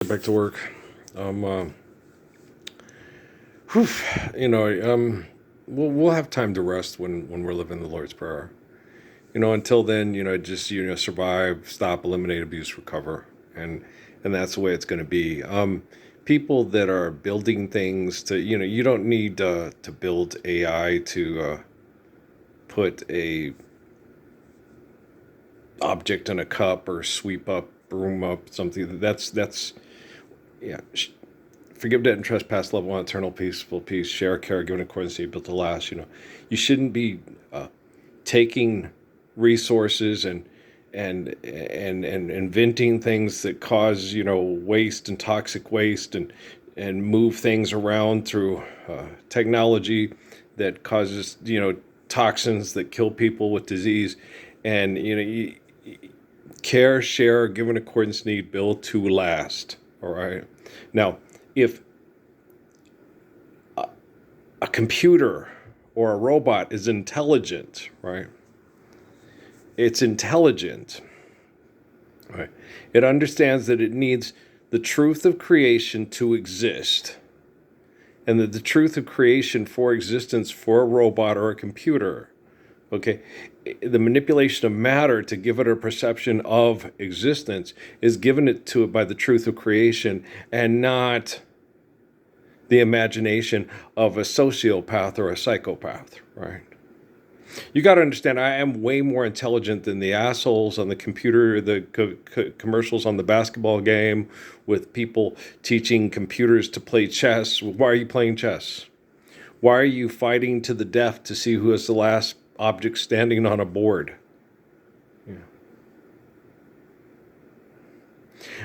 back to work. Um, uh, whew, you know, we'll have time to rest when we're living the Lord's Prayer. Until then, just survive, stop, eliminate, abuse, recover, and that's the way it's going to be. People that are building things you don't need to build AI to put a object in a cup or sweep up, broom up something. That's yeah. Forgive debt and trespass, love one, eternal peaceful peace, share, care, give in accordance to you, built to last. You shouldn't be taking resources and inventing things that cause waste and toxic waste and move things around through technology that causes toxins that kill people with disease. And care, share, give in accordance, need, build to last. All right. Now, if a computer or a robot is intelligent, right? It's intelligent, right? It understands that it needs the truth of creation to exist, and that the truth of creation for existence for a robot or a computer, okay, the manipulation of matter to give it a perception of existence is given it to it by the truth of creation and not the imagination of a sociopath or a psychopath, right? You got to understand, I am way more intelligent than the assholes on the computer, the commercials on the basketball game with people teaching computers to play chess. Why are you playing chess? Why are you fighting to the death to see who is the last object standing on a board? Yeah.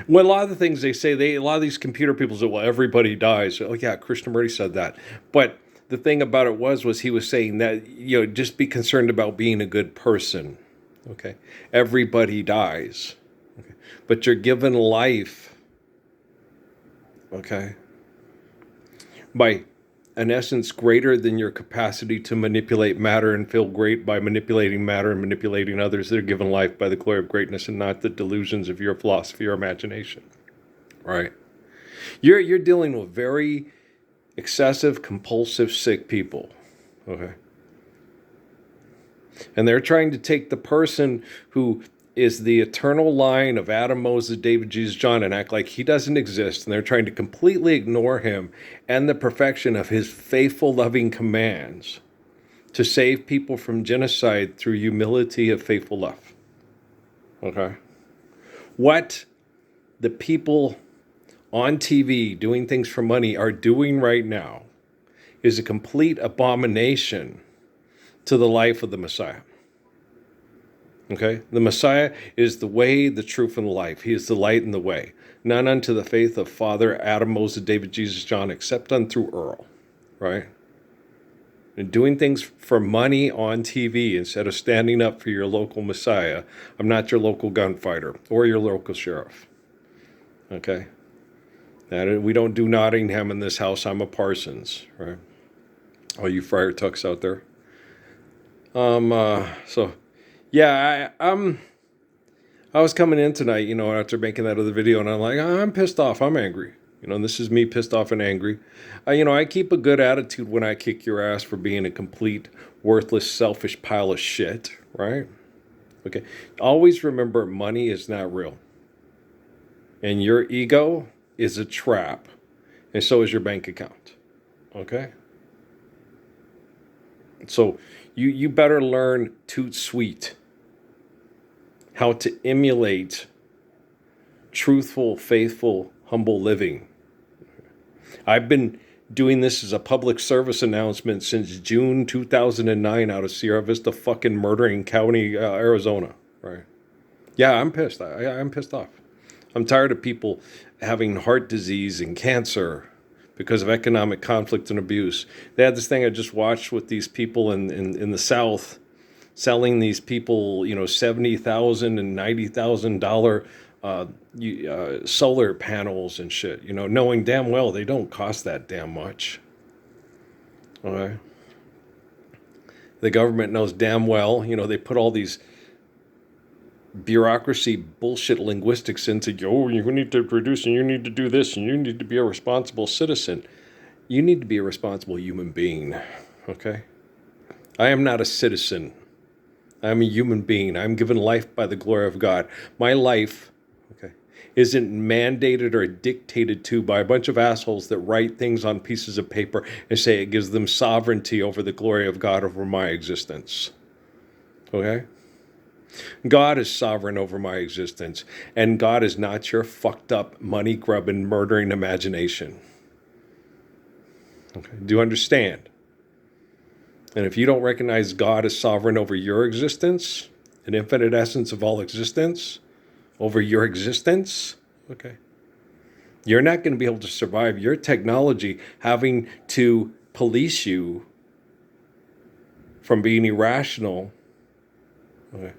Well, a lot of the things they say, a lot of these computer people say, well, everybody dies. Oh, yeah, Krishnamurti said that. But the thing about it was he was saying that, just be concerned about being a good person. Okay. Everybody dies. Okay. But you're given life. Okay. By an essence greater than your capacity to manipulate matter and feel great by manipulating matter and manipulating others that are given life by the glory of greatness and not the delusions of your philosophy or imagination. Right. You're dealing with very excessive, compulsive, sick people. Okay. And they're trying to take the person who is the eternal line of Adam, Moses, David, Jesus, John, and act like he doesn't exist. And they're trying to completely ignore him and the perfection of his faithful, loving commands to save people from genocide through humility of faithful love. Okay. What the people on TV doing things for money are doing right now is a complete abomination to the life of the Messiah. Okay? The Messiah is the way, the truth, and the life. He is the light and the way. None unto the faith of Father, Adam, Moses, David, Jesus, John, except unto Earl. Right? And doing things for money on TV instead of standing up for your local Messiah. I'm not your local gunfighter or your local sheriff. Okay? And we don't do Nottingham in this house. I'm a Parsons, right? All you Friar Tucks out there. So, yeah, I was coming in tonight, after making that other video, and I'm like, I'm pissed off. I'm angry. And this is me pissed off and angry. I keep a good attitude when I kick your ass for being a complete, worthless, selfish pile of shit, right? Okay. Always remember, money is not real. And your ego is a trap. And so is your bank account. Okay? So you better learn toot sweet how to emulate truthful, faithful, humble living. I've been doing this as a public service announcement since June 2009 out of Sierra Vista fucking murdering county, Arizona. Right? Yeah, I'm pissed. I'm pissed off. I'm tired of people having heart disease and cancer because of economic conflict and abuse. They had this thing I just watched with these people in the South selling these people, $70,000 and $90,000 solar panels and shit, knowing damn well they don't cost that damn much. Okay. The government knows damn well, they put all these bureaucracy bullshit linguistics into, oh, you need to produce and you need to do this and you need to be a responsible citizen. You need to be a responsible human being, okay? I am not a citizen. I'm a human being. I'm given life by the glory of God. My life, okay, isn't mandated or dictated to by a bunch of assholes that write things on pieces of paper and say it gives them sovereignty over the glory of God over my existence. Okay? God is sovereign over my existence, and God is not your fucked up, money grubbing, murdering imagination. Okay? Do you understand? And if you don't recognize God as sovereign over your existence, an infinite essence of all existence, over your existence, okay, you're not going to be able to survive your technology having to police you from being irrational. Okay.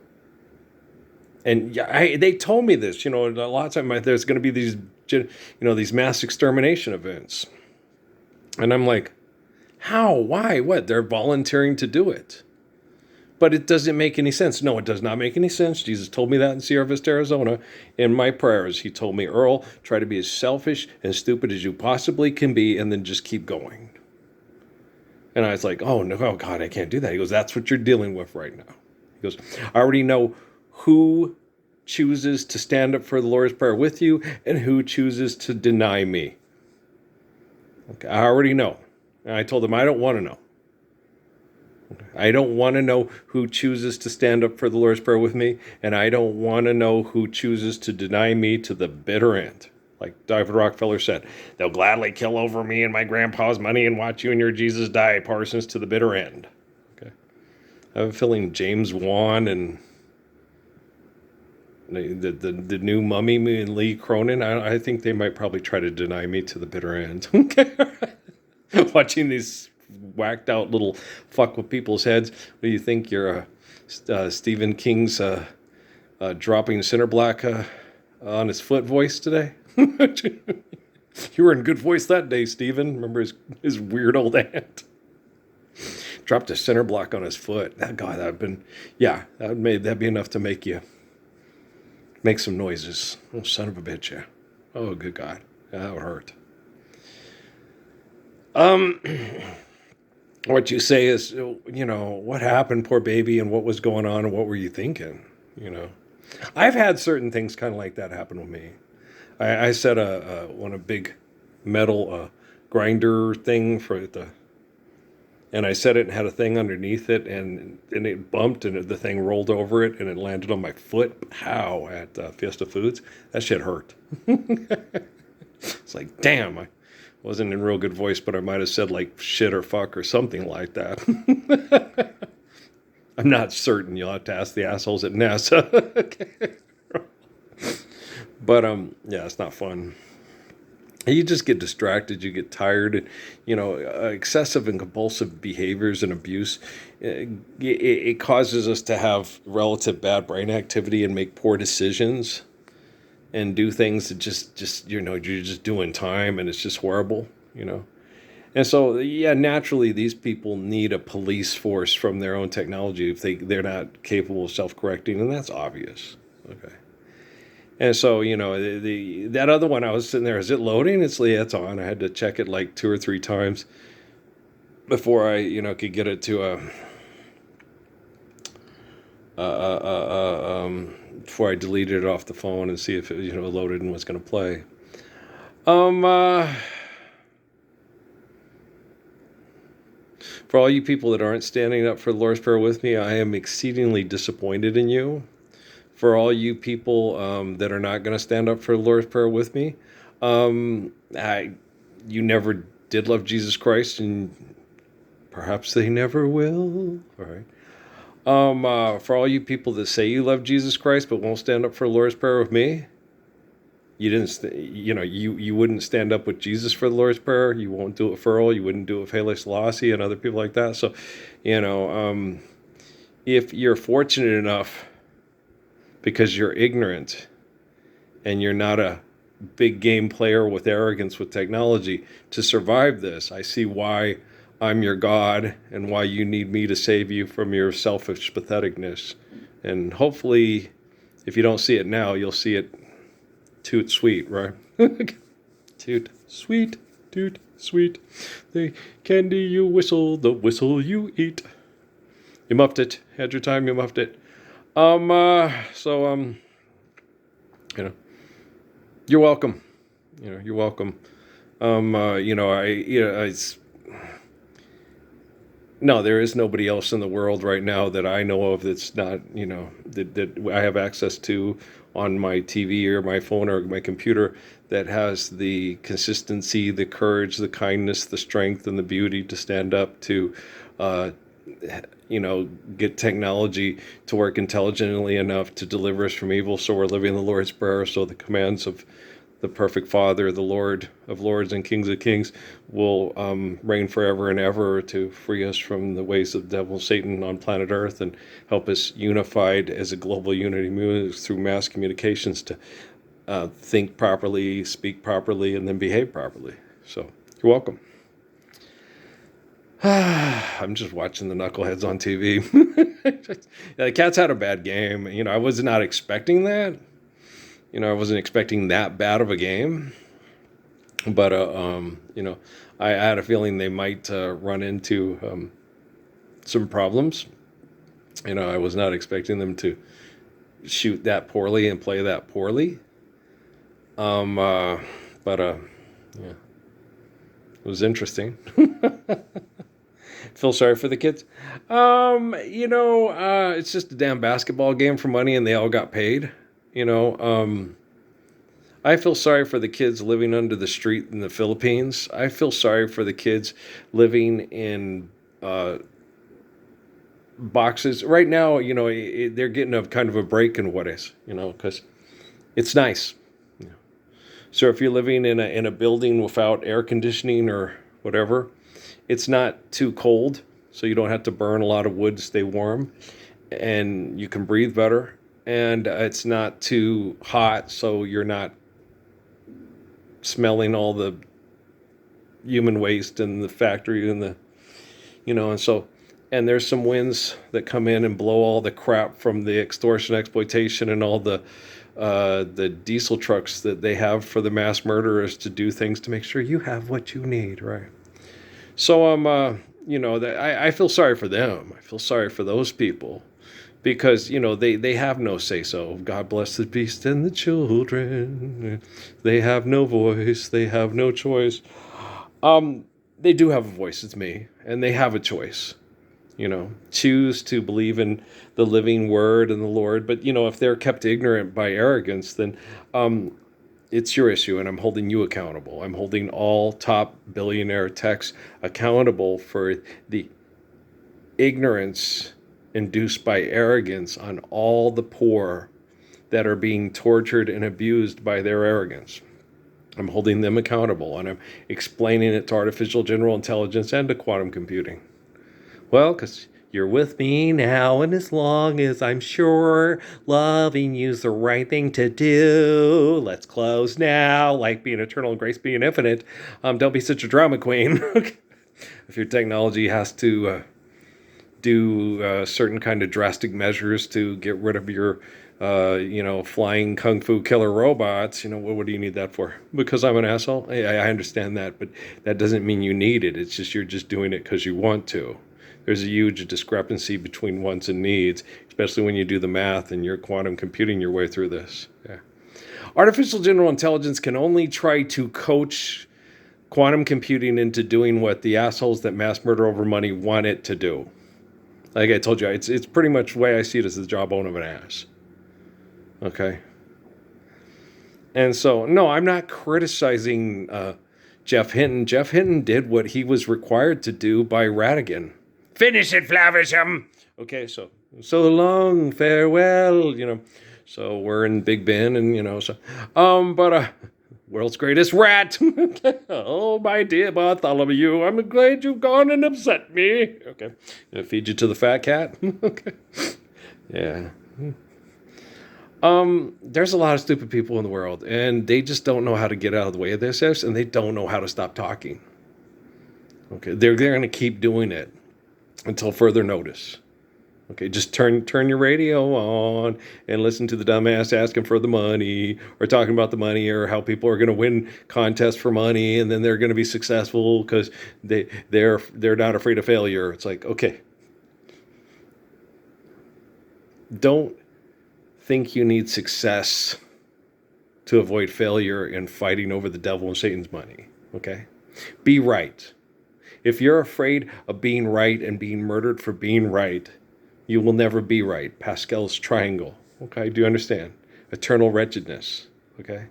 And they told me this, a lot of times there's going to be these, these mass extermination events. And I'm like, how? Why? What? They're volunteering to do it. But it doesn't make any sense. No, it does not make any sense. Jesus told me that in Sierra Vista, Arizona, in my prayers. He told me, Earl, try to be as selfish and stupid as you possibly can be, and then just keep going. And I was like, oh, no, oh, God, I can't do that. He goes, that's what you're dealing with right now. He goes, I already know who chooses to stand up for the Lord's Prayer with you and who chooses to deny me. Okay, I already know. And I told him, I don't want to know. I don't want to know who chooses to stand up for the Lord's Prayer with me, and I don't want to know who chooses to deny me to the bitter end. Like David Rockefeller said, they'll gladly kill over me and my grandpa's money and watch you and your Jesus die, Parsons, to the bitter end. Okay, I have a feeling James Wan and the new Mummy and Lee Cronin, I think they might probably try to deny me to the bitter end. Okay, watching these whacked out little fuck with people's heads. What do you think? You're Stephen King's dropping center black on his foot voice today? You were in good voice that day, Stephen. Remember his weird old aunt? Dropped a center block on his foot. God, that'd be enough to make you make some noises. Oh, son of a bitch, yeah. Oh, good God. That would hurt. What you say is, what happened, poor baby, and what was going on, and what were you thinking? I've had certain things kind of like that happen with me. I set a big metal grinder thing and I set it and had a thing underneath it, and it bumped, and the thing rolled over it, and it landed on my foot. How at Fiesta Foods? That shit hurt. It's like, damn, I wasn't in real good voice, but I might have said like shit or fuck or something like that. I'm not certain. You'll have to ask the assholes at NASA. Okay. But yeah, it's not fun. You just get distracted, you get tired, excessive and compulsive behaviors and abuse, it causes us to have relative bad brain activity and make poor decisions and do things that just you're just doing time, and it's just horrible, And so, yeah, naturally, these people need a police force from their own technology if they're not capable of self-correcting, and that's obvious, okay? And so, that other one, I was sitting there, is it loading? It's on. I had to check it like 2 or 3 times before I, could get it to before I deleted it off the phone and see if it, loaded and was going to play. For all you people that aren't standing up for the Lord's Prayer with me, I am exceedingly disappointed in you. For all you people that are not going to stand up for the Lord's Prayer with me, you never did love Jesus Christ, and perhaps they never will. All right. For all you people that say you love Jesus Christ but won't stand up for the Lord's Prayer with me, you didn't. You wouldn't stand up with Jesus for the Lord's Prayer. You won't do it for Earl. You wouldn't do it for Haile Selassie and other people like that. So, if you're fortunate enough, because you're ignorant and you're not a big game player with arrogance with technology, to survive this, I see why I'm your God and why you need me to save you from your selfish patheticness. And hopefully, If you don't see it now, you'll see it toot sweet, right? Toot sweet, toot sweet. The candy you whistle, the whistle you eat. You muffed it. Had your time, you muffed it. You know, you're welcome. You're welcome. No, there is nobody else in the world right now that I know of that's not, that I have access to on my TV or my phone or my computer that has the consistency, the courage, the kindness, the strength, and the beauty to stand up to, get technology to work intelligently enough to deliver us from evil. So we're living the Lord's Prayer. So the commands of the perfect Father, the Lord of Lords and Kings of Kings, will reign forever and ever to free us from the ways of the devil, Satan on planet Earth, and help us unified as a global unity moves through mass communications to think properly, speak properly, and then behave properly. So you're welcome. I'm just watching the knuckleheads on TV. The Cats had a bad game. I was not expecting that. I wasn't expecting that bad of a game, but I had a feeling they might run into some problems. I was not expecting them to shoot that poorly and play that poorly. But yeah, it was interesting. Feel sorry for the kids. It's just a damn basketball game for money, and they all got paid. I feel sorry for the kids living under the street in the Philippines. I feel sorry for the kids living in boxes. Right now, they're getting a kind of a break in what is, because it's nice. So if you're living in a building without air conditioning or whatever, it's not too cold, so you don't have to burn a lot of wood to stay warm, and you can breathe better. And it's not too hot, so you're not smelling all the human waste in the factory and and there's some winds that come in and blow all the crap from the extortion, exploitation, and all the diesel trucks that they have for the mass murderers to do things to make sure you have what you need, right? So I feel sorry for them. I feel sorry for those people. Because, they have no say-so. God bless the beast and the children. They have no voice. They have no choice. They do have a voice. It's me. And they have a choice. Choose to believe in the living word and the Lord. But, if they're kept ignorant by arrogance, then it's your issue. And I'm holding you accountable. I'm holding all top billionaire techs accountable for the ignorance induced by arrogance on all the poor that are being tortured and abused by their arrogance. I'm holding them accountable, and I'm explaining it to artificial general intelligence and to quantum computing. Well, because you're with me now, and as long as I'm sure loving you's the right thing to do, let's close now, like being eternal and grace being infinite. Don't be such a drama queen. If your technology has to do certain kind of drastic measures to get rid of your, flying kung fu killer robots, what do you need that for? Because I'm an asshole? I understand that, but that doesn't mean you need it. It's just you're just doing it because you want to. There's a huge discrepancy between wants and needs, especially when you do the math and you're quantum computing your way through this. Yeah. Artificial general intelligence can only try to coach quantum computing into doing what the assholes that mass murder over money want it to do. Like I told you, it's pretty much the way I see it as the jawbone of an ass. Okay? And so, no, I'm not criticizing Jeff Hinton. Jeff Hinton did what he was required to do by Radigan. Finish it, Flavisham! Okay, so long, farewell, So we're in Big Ben, and, world's greatest rat. Oh, my dear Bartholomew, I'm glad you've gone and upset me. Okay. Gonna feed you to the fat cat? Okay. Yeah. There's a lot of stupid people in the world, and they just don't know how to get out of the way of this, and they don't know how to stop talking. Okay. They're going to keep doing it until further notice. Okay, just turn your radio on and listen to the dumbass asking for the money or talking about the money or how people are going to win contests for money and then they're going to be successful because they're not afraid of failure. It's like, okay, don't think you need success to avoid failure in fighting over the devil and Satan's money. Okay, be right. If you're afraid of being right and being murdered for being right, you will never be right. Pascal's triangle. Okay, do you understand? Eternal wretchedness. Okay.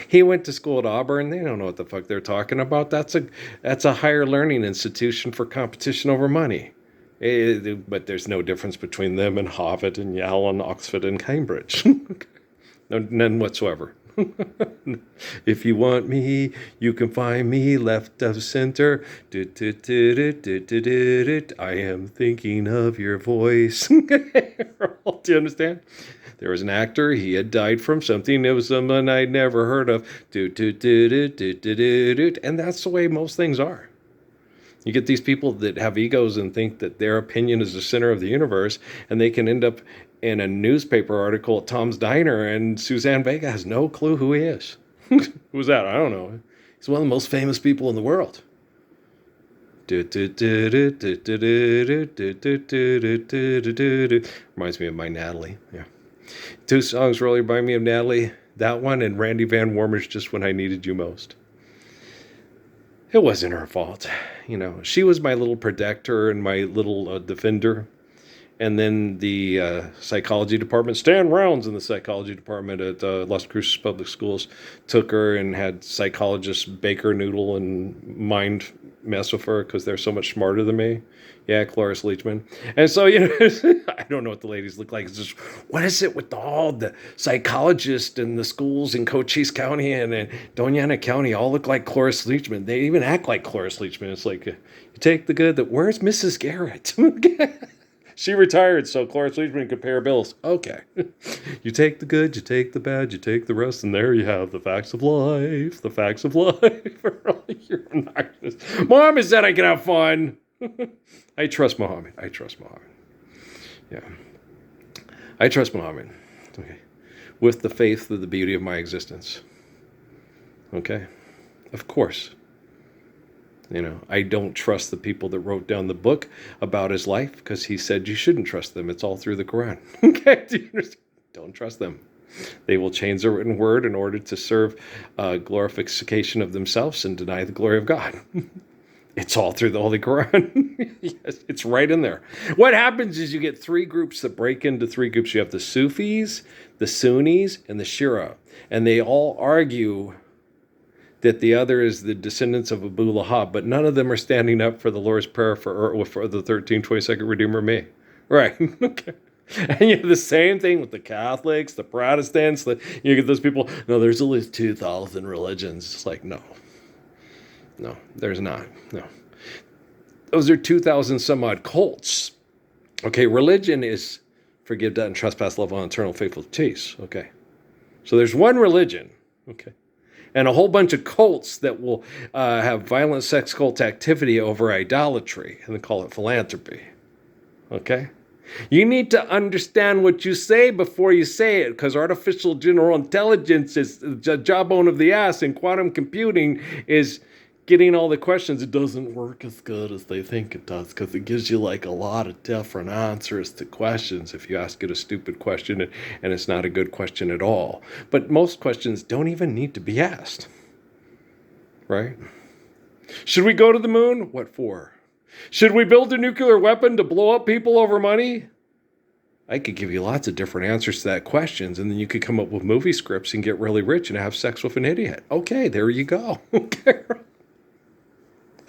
He went to school at Auburn. They don't know what the fuck they're talking about. That's a higher learning institution for competition over money. But there's no difference between them and Harvard and Yale and Oxford and Cambridge. None whatsoever. If you want me, you can find me left of center. I am thinking of your voice. Do you understand? There was an actor. He had died from something. It was someone I'd never heard of. And that's the way most things are. You get these people that have egos and think that their opinion is the center of the universe, and they can end up in a newspaper article at Tom's Diner, and Suzanne Vega has no clue who he is. Who's that? I don't know. He's one of the most famous people in the world. Reminds me of my Natalie. Yeah. Two songs really remind me of Natalie. That one and Randy Van Warmer's Just When I Needed You Most. It wasn't her fault. She was my little protector and my little defender. And then the psychology department, Stan Rounds in the psychology department at Las Cruces Public Schools, took her and had psychologists Baker Noodle and mind mess with her because they're so much smarter than me. Yeah, Cloris Leachman. And so, I don't know what the ladies look like. It's just, what is it with all the psychologists and the schools in Cochise County and Doña Ana County all look like Cloris Leachman? They even act like Cloris Leachman. It's like, you take the good, where's Mrs. Garrett? She retired so Cloris Leachman could pay her bills. Okay. You take the good, you take the bad, you take the rest, and there you have the facts of life. The facts of life. You're obnoxious. Mom said I can have fun. I trust Muhammad. Yeah. I trust Muhammad. Okay. With the faith of the beauty of my existence. Okay. Of course. I don't trust the people that wrote down the book about his life because he said you shouldn't trust them. It's all through the Quran. Okay? Don't trust them. They will change the written word in order to serve glorification of themselves and deny the glory of God. It's all through the Holy Quran. Yes, it's right in there. What happens is you get three groups that break into three groups. You have the Sufis, the Sunnis, and the Shia. And they all argue that the other is the descendants of Abu Lahab, but none of them are standing up for the Lord's Prayer for the 1322nd Redeemer me. Right. Okay. And you have the same thing with the Catholics, the Protestants. You get those people, no, there's at least 2,000 religions. It's like, no, there's not. No. Those are 2,000 some odd cults. Okay, religion is forgive, debt, and trespass, love, on eternal, faithful, chase. Okay. So there's one religion. Okay. And a whole bunch of cults that will have violent sex cult activity over idolatry, and they call it philanthropy. Okay? You need to understand what you say before you say it, because artificial general intelligence is the jawbone of the ass, and quantum computing is getting all the questions. It doesn't work as good as they think it does, because it gives you a lot of different answers to questions if you ask it a stupid question and it's not a good question at all. But most questions don't even need to be asked. Right? Should we go to the moon? What for? Should we build a nuclear weapon to blow up people over money? I could give you lots of different answers to that questions, and then you could come up with movie scripts and get really rich and have sex with an idiot. Okay, there you go. Okay.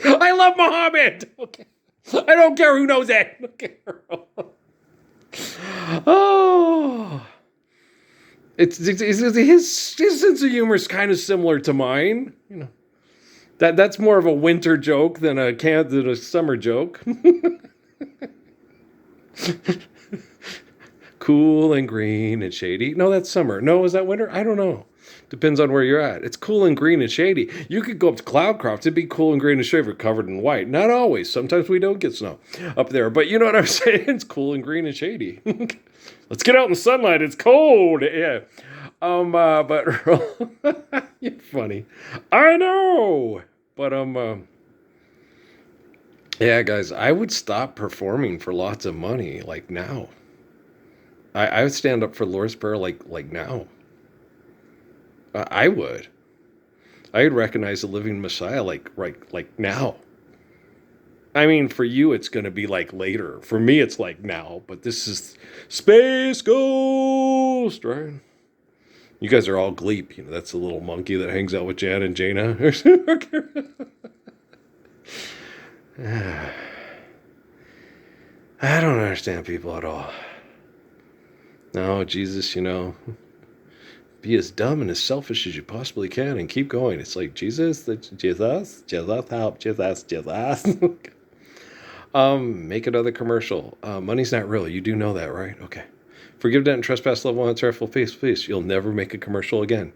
I love Muhammad. Okay. I don't care who knows it. Okay. Oh. It's his sense of humor is kind of similar to mine. That's more of a winter joke than a summer joke. Cool and green and shady. No, that's summer. No, is that winter? I don't know. Depends on where you're at. It's cool and green and shady. You could go up to Cloudcroft. It'd be cool and green and shady, covered in white. Not always. Sometimes we don't get snow up there. But you know what I'm saying? It's cool and green and shady. Let's get out in the sunlight. It's cold. Yeah. But you're funny. I know. But yeah, guys, I would stop performing for lots of money like now. I would stand up for Lord's Prayer like now. I would. I would recognize the living Messiah like now. I mean, for you, it's going to be like later. For me, it's like now. But this is Space Ghost, right? You guys are all Gleep. You know, that's the little monkey that hangs out with Jan and Jaina. I don't understand people at all. No, Jesus, you know, be as dumb and as selfish as you possibly can and keep going. It's like, Jesus, help, Jesus. Make another commercial. Money's not real. You do know that, right? Okay. Forgive debt and trespass, love one, sorrowful peace. You'll never make a commercial again.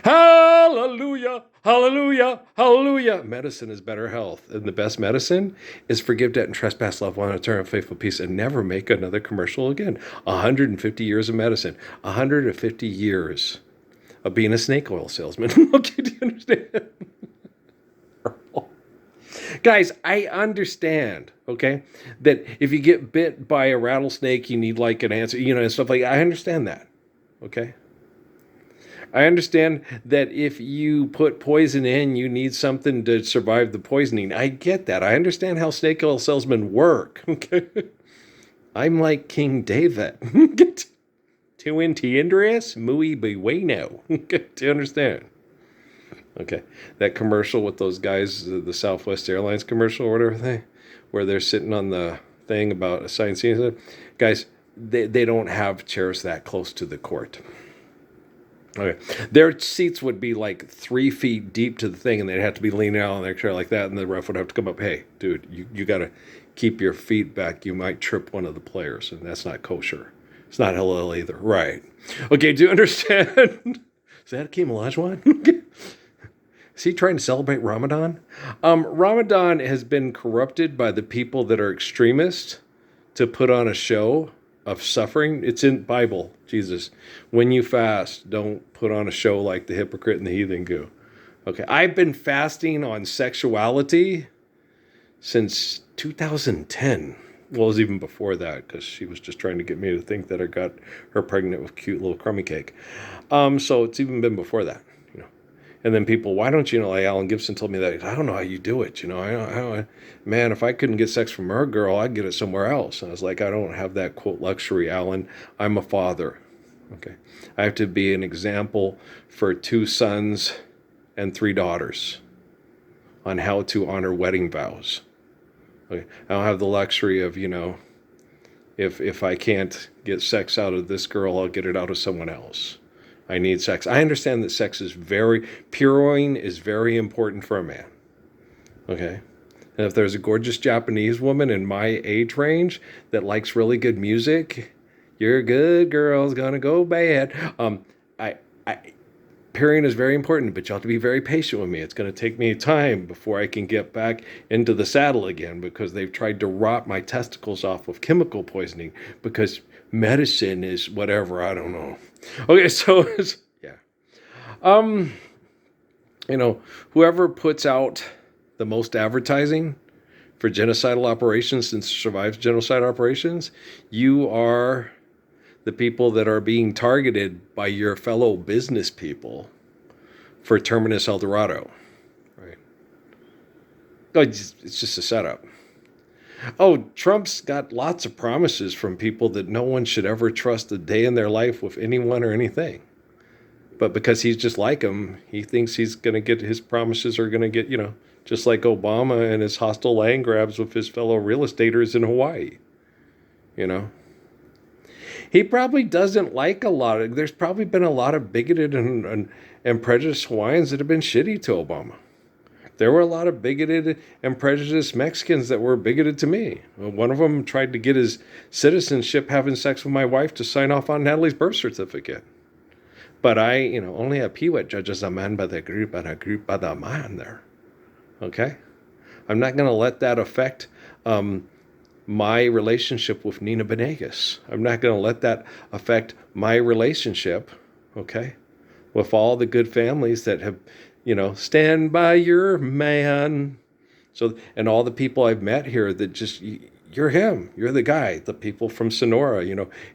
Hallelujah, hallelujah, hallelujah. Medicine is better health. And the best medicine is forgive debt and trespass, love one, eternal, faithful peace, and never make another commercial again. 150 years of medicine. 150 years of being a snake oil salesman. Okay, do you understand? Guys, I understand, okay, that if you get bit by a rattlesnake, you need like an answer, you know, and stuff like that. I understand that, okay? I understand that if you put poison in, you need something to survive the poisoning. I get that. I understand how snake oil salesmen work, okay? I'm like King David. Tu entiendes muy bueno. Do you understand? Okay, that commercial with those guys, the Southwest Airlines commercial or whatever where they're sitting on the thing about assigned scenes. Guys, they don't have chairs that close to the court. Okay, their seats would be like 3 feet deep to the thing, and they'd have to be leaning out on their chair like that, and the ref would have to come up, hey, dude, you got to keep your feet back. You might trip one of the players, and that's not kosher. It's not halal either. Right. Okay, do you understand? Is that Akeem Olajuwon? Is he trying to celebrate Ramadan? Ramadan has been corrupted by the people that are extremists to put on a show of suffering. It's in Bible, Jesus. When you fast, don't put on a show like the hypocrite and the heathen do. Okay, I've been fasting on sexuality since 2010. Well, it was even before that because she was just trying to get me to think that I got her pregnant with cute little crummy cake. So it's even been before that. And then people, why don't you know, like Alan Gibson told me that, I don't know how you do it, you know, man, if I couldn't get sex from her girl, I'd get it somewhere else. And I was like, I don't have that, quote, luxury, Alan. I'm a father, okay? I have to be an example for 2 sons and 3 daughters on how to honor wedding vows. Okay? I don't have the luxury of, you know, if I can't get sex out of this girl, I'll get it out of someone else. I need sex. I understand that sex is puroing is very important for a man. Okay? And if there's a gorgeous Japanese woman in my age range that likes really good music, your good girl's gonna go bad. Pairing is very important, but you have to be very patient with me. It's going to take me time before I can get back into the saddle again because they've tried to rot my testicles off with chemical poisoning because medicine is whatever, I don't know. Okay, so yeah. You know, whoever puts out the most advertising for genocidal operations and survives genocide operations, you are the people that are being targeted by your fellow business people for Terminus Eldorado, right? It's just a setup. Oh, Trump's got lots of promises from people that no one should ever trust a day in their life with anyone or anything. But because he's just like him, he thinks he's going to get his promises are going to get, you know, just like Obama and his hostile land grabs with his fellow real estaters in Hawaii, you know. He probably doesn't like there's probably been a lot of bigoted and prejudiced Hawaiians that have been shitty to Obama. There were a lot of bigoted and prejudiced Mexicans that were bigoted to me. One of them tried to get his citizenship having sex with my wife to sign off on Natalie's birth certificate. But only a peewit judges a man by the group and a group by the man there. Okay? I'm not going to let that affect my relationship with Nina Benegas. I'm not going to let that affect my relationship, okay, with all the good families that have, stand by your man. So, and all the people I've met here that just, you're him, you're the guy, the people from Sonora,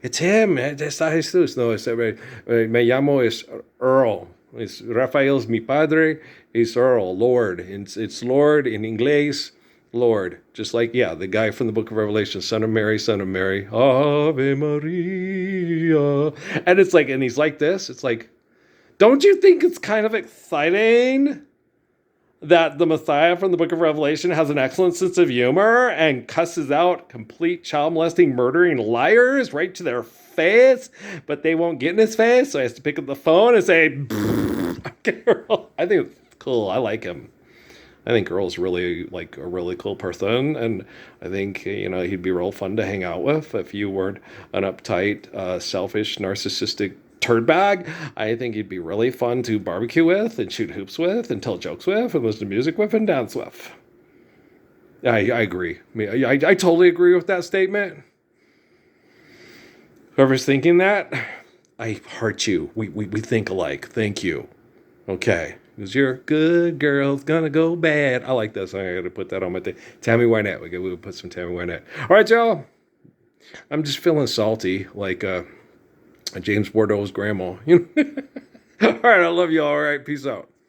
it's him, está Jesús. No, me llamo es Earl. It's Rafael's mi padre, it's Earl, Lord. It's Lord in Inglés, Lord. Just like, the guy from the book of Revelation, son of Mary, Ave Maria. And it's like, and he's like this, it's like, don't you think it's kind of exciting that the Messiah from the book of Revelation has an excellent sense of humor and cusses out complete child molesting, murdering liars right to their face, but they won't get in his face, so he has to pick up the phone and say, I think it's cool. I like him. I think Earl's really like a really cool person, and I think he'd be real fun to hang out with if you weren't an uptight, selfish, narcissistic turd bag. I think he'd be really fun to barbecue with and shoot hoops with and tell jokes with and listen to music with and dance with. I agree. I totally agree with that statement. Whoever's thinking that, I heart you. We think alike. Thank you. Okay. Because your good girl's gonna go bad. I like that song. I gotta put that on my thing. Tammy Wynette. We put some Tammy Wynette. All right, y'all. I'm just feeling salty, like James Bordeaux's grandma. All right, I love you all. All right, peace out.